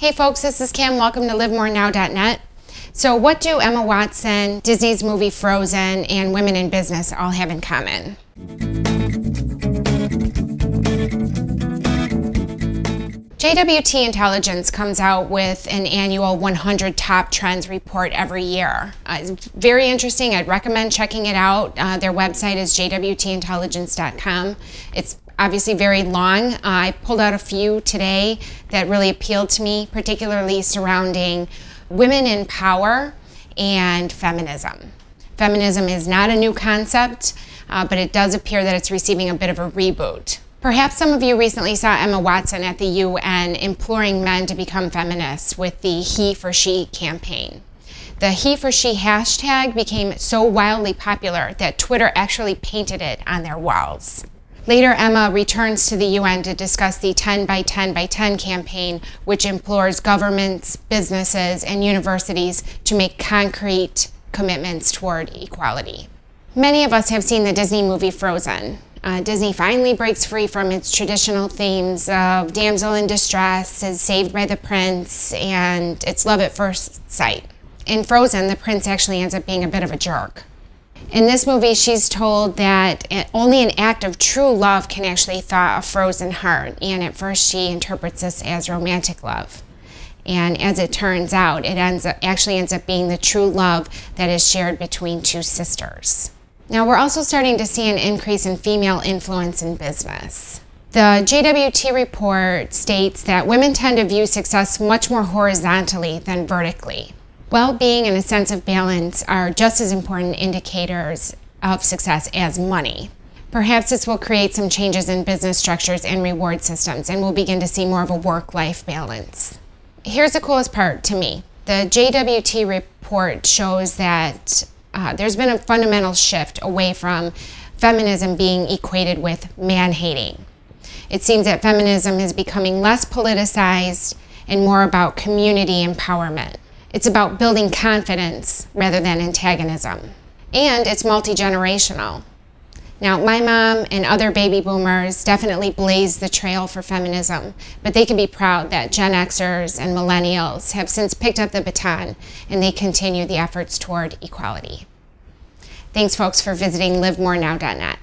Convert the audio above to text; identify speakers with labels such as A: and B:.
A: Hey folks, this is Kim. Welcome to livemorenow.net. So what do Emma Watson, Disney's movie Frozen, and women in business all have in common? JWT Intelligence comes out with an annual 100 Top Trends report every year. It's very interesting. I'd recommend checking it out. Their website is jwtintelligence.com. It's obviously very long. I pulled out a few today that really appealed to me, particularly surrounding women in power and feminism. Feminism is not a new concept, but it does appear that it's receiving a bit of a reboot. Perhaps some of you recently saw Emma Watson at the UN imploring men to become feminists with the Heforshe campaign. The Heforshe hashtag became so wildly popular that Twitter actually painted it on their walls. Later, Emma returns to the UN to discuss the 10 by 10 by 10 campaign, which implores governments, businesses, and universities to make concrete commitments toward equality. Many of us have seen the Disney movie Frozen. Disney finally breaks free from its traditional themes of damsel in distress, is saved by the prince, and it's love at first sight. In Frozen, the prince actually ends up being a bit of a jerk. In this movie, she's told that only an act of true love can actually thaw a frozen heart, and at first she interprets this as romantic love. And as it turns out, it actually ends up being the true love that is shared between two sisters. Now, we're also starting to see an increase in female influence in business. The JWT report states that women tend to view success much more horizontally than vertically. Well-being and a sense of balance are just as important indicators of success as money. Perhaps this will create some changes in business structures and reward systems, and we'll begin to see more of a work-life balance. Here's the coolest part to me. The JWT report shows that there's been a fundamental shift away from feminism being equated with man-hating. It seems that feminism is becoming less politicized and more about community empowerment. It's about building confidence rather than antagonism. And it's multi-generational. Now, my mom and other baby boomers definitely blazed the trail for feminism, but they can be proud that Gen Xers and millennials have since picked up the baton and they continue the efforts toward equality. Thanks, folks, for visiting livemorenow.net.